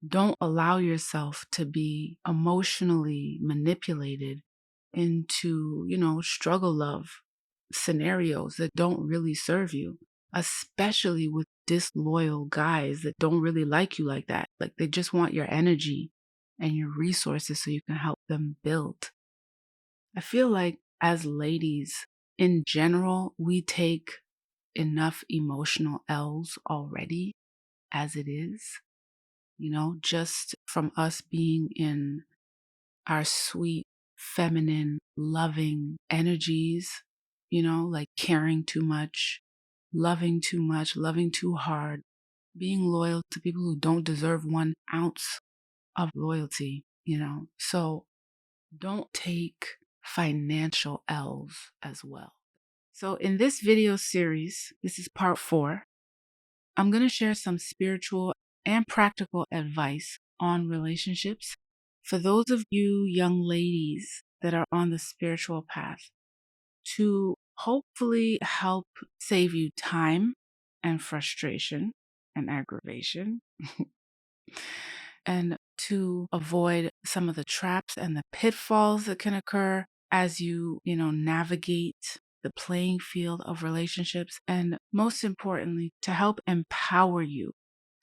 Don't allow yourself to be emotionally manipulated into, struggle love scenarios that don't really serve you, especially with disloyal guys that don't really like you like that. Like they just want your energy and your resources so you can help them build. I feel like as ladies in general, we take enough emotional L's already as it is, just from us being in our sweet, feminine, loving energies, like caring too much, loving too hard, being loyal to people who don't deserve 1 ounce of loyalty. So don't take financial L's as well. So in this video series, this is part 4, I'm going to share some spiritual and practical advice on relationships for those of you young ladies that are on the spiritual path to hopefully help save you time and frustration and aggravation and to avoid some of the traps and the pitfalls that can occur as you navigate the playing field of relationships, and most importantly, to help empower you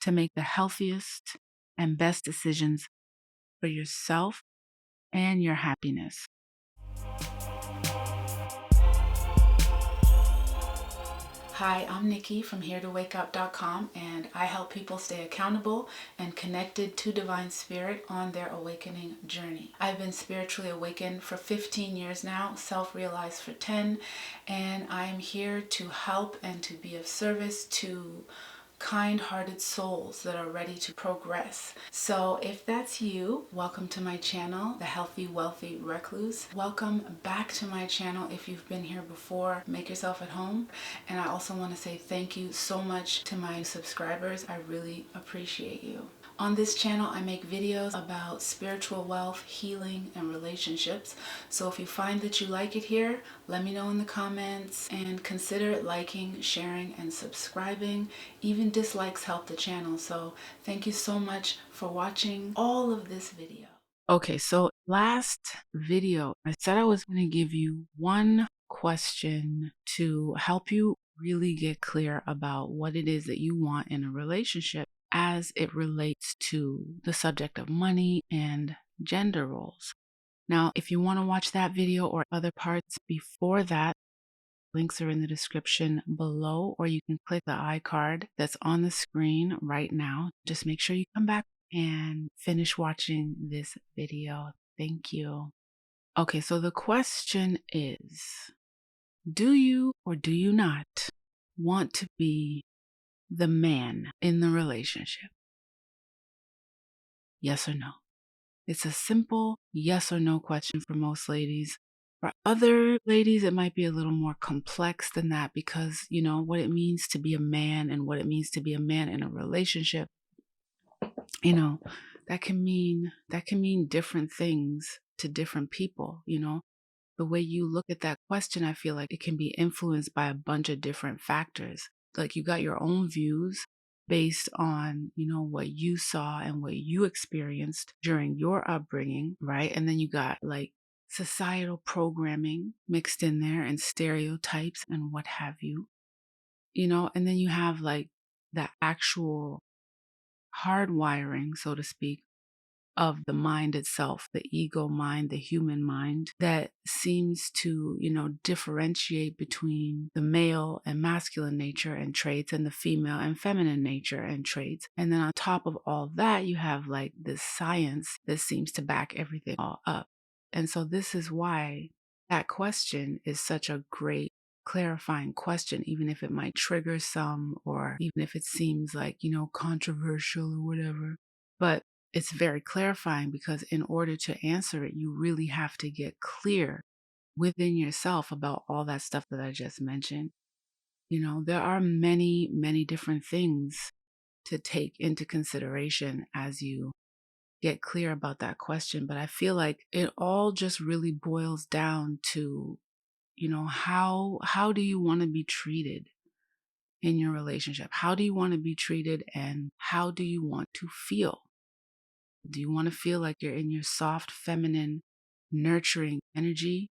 to make the healthiest and best decisions for yourself and your happiness. Hi, I'm Nikki from HereToWakeUp.com, and I help people stay accountable and connected to Divine Spirit on their awakening journey. I've been spiritually awakened for 15 years now, self-realized for 10, and I am here to help and to be of service to kind-hearted souls that are ready to progress. So if that's you, welcome to my channel, The Healthy Wealthy Recluse. Welcome back to my channel if you've been here before. Make yourself at home. And I also want to say thank you so much to my subscribers. I really appreciate you. On this channel, I make videos about spiritual wealth, healing, and relationships. So if you find that you like it here, let me know in the comments and consider liking, sharing, and subscribing. Even dislikes help the channel. So thank you so much for watching all of this video. Okay, so last video, I said I was going to give you one question to help you really get clear about what it is that you want in a relationship as it relates to the subject of money and gender roles. Now, if you want to watch that video or other parts before that, links are in the description below, or you can click the iCard that's on the screen right now. Just make sure you come back and finish watching this video. Thank you. Okay, so the question is, do you or do you not want to be the man in the relationship? Yes or no? It's a simple yes or no question for most ladies. For other ladies, it might be a little more complex than that because, what it means to be a man and what it means to be a man in a relationship, that can mean different things to different people. The way you look at that question, I feel like it can be influenced by a bunch of different factors. Like you got your own views based on, what you saw and what you experienced during your upbringing, right? And then you got like societal programming mixed in there and stereotypes and what have you, and then you have like the actual hardwiring, so to speak, of the mind itself, the ego mind, the human mind, that seems to, differentiate between the male and masculine nature and traits and the female and feminine nature and traits. And then on top of all that, you have like this science that seems to back everything all up. And so this is why that question is such a great clarifying question, even if it might trigger some, or even if it seems like, controversial or whatever. But it's very clarifying because in order to answer it, you really have to get clear within yourself about all that stuff that I just mentioned. There are many, many different things to take into consideration as you get clear about that question. But I feel like it all just really boils down to, how do you want to be treated in your relationship? How do you want to be treated and how do you want to feel Do you want to feel like you're in your soft, feminine, nurturing energy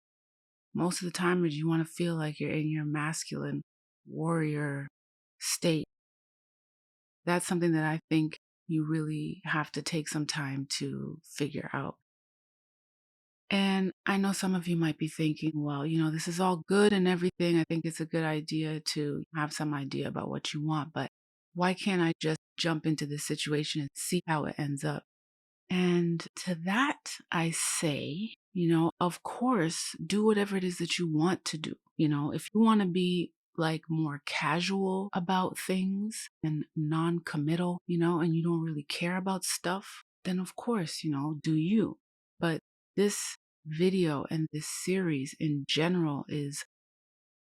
most of the time, or do you want to feel like you're in your masculine, warrior state? That's something that I think you really have to take some time to figure out. And I know some of you might be thinking, well, this is all good and everything. I think it's a good idea to have some idea about what you want, but why can't I just jump into this situation and see how it ends up? And to that, I say, of course, do whatever it is that you want to do. If you want to be like more casual about things and non-committal, and you don't really care about stuff, then of course, do you. But this video and this series in general is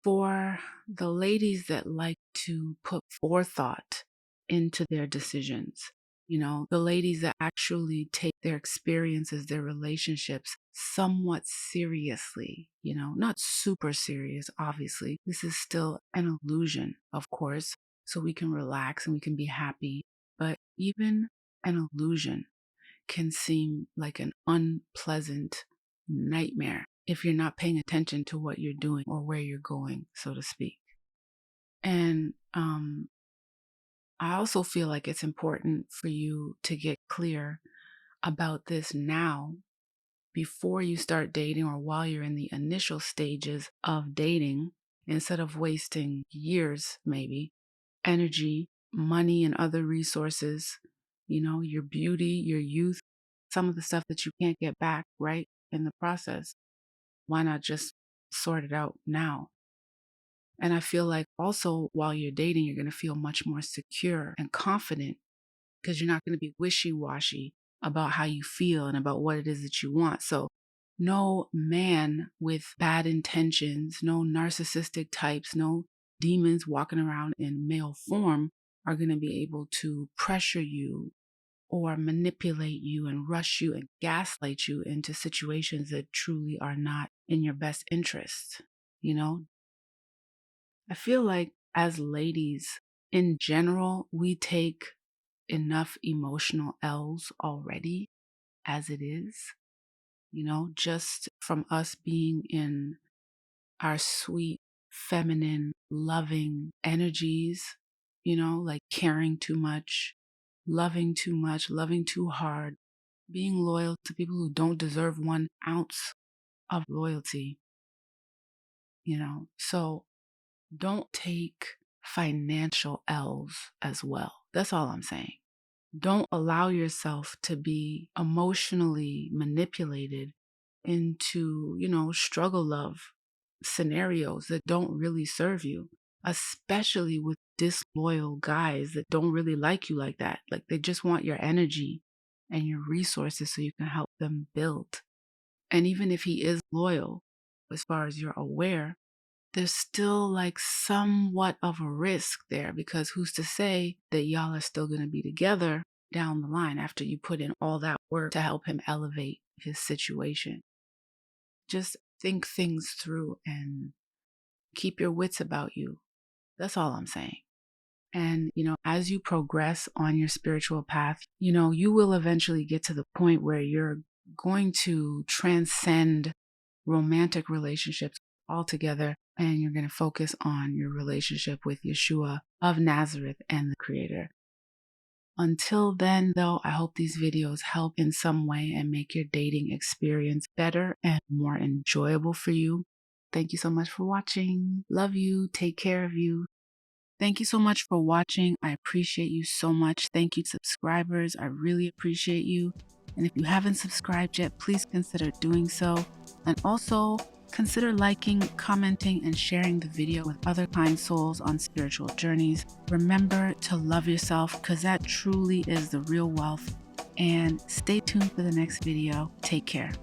for the ladies that like to put forethought into their decisions. The ladies that actually take their experiences, their relationships somewhat seriously, not super serious, obviously. This is still an illusion, of course, so we can relax and we can be happy. But even an illusion can seem like an unpleasant nightmare if you're not paying attention to what you're doing or where you're going, so to speak. And I also feel like it's important for you to get clear about this now before you start dating or while you're in the initial stages of dating, instead of wasting years, maybe, energy, money, and other resources, your beauty, your youth, some of the stuff that you can't get back, right, in the process. Why not just sort it out now? And I feel like also while you're dating, you're going to feel much more secure and confident because you're not going to be wishy-washy about how you feel and about what it is that you want. So no man with bad intentions, no narcissistic types, no demons walking around in male form are going to be able to pressure you or manipulate you and rush you and gaslight you into situations that truly are not in your best interest. I feel like as ladies in general, we take enough emotional L's already as it is, just from us being in our sweet, feminine, loving energies, like caring too much, loving too hard, being loyal to people who don't deserve 1 ounce of loyalty, So don't take financial L's as well. That's all I'm saying. Don't allow yourself to be emotionally manipulated into, struggle love scenarios that don't really serve you, especially with disloyal guys that don't really like you like that. Like they just want your energy and your resources so you can help them build. And even if he is loyal, as far as you're aware, there's still like somewhat of a risk there, because who's to say that y'all are still going to be together down the line after you put in all that work to help him elevate his situation. Just think things through and keep your wits about you. That's all I'm saying. And, as you progress on your spiritual path, you will eventually get to the point where you're going to transcend romantic relationships altogether, and you're going to focus on your relationship with Yeshua of Nazareth and the Creator. Until then, though, I hope these videos help in some way and make your dating experience better and more enjoyable for you. Thank you so much for watching. Love you. Take care of you. Thank you so much for watching. I appreciate you so much. Thank you, subscribers. I really appreciate you. And if you haven't subscribed yet, please consider doing so. And also consider liking, commenting, and sharing the video with other kind souls on spiritual journeys. Remember to love yourself, because that truly is the real wealth. And stay tuned for the next video. Take care.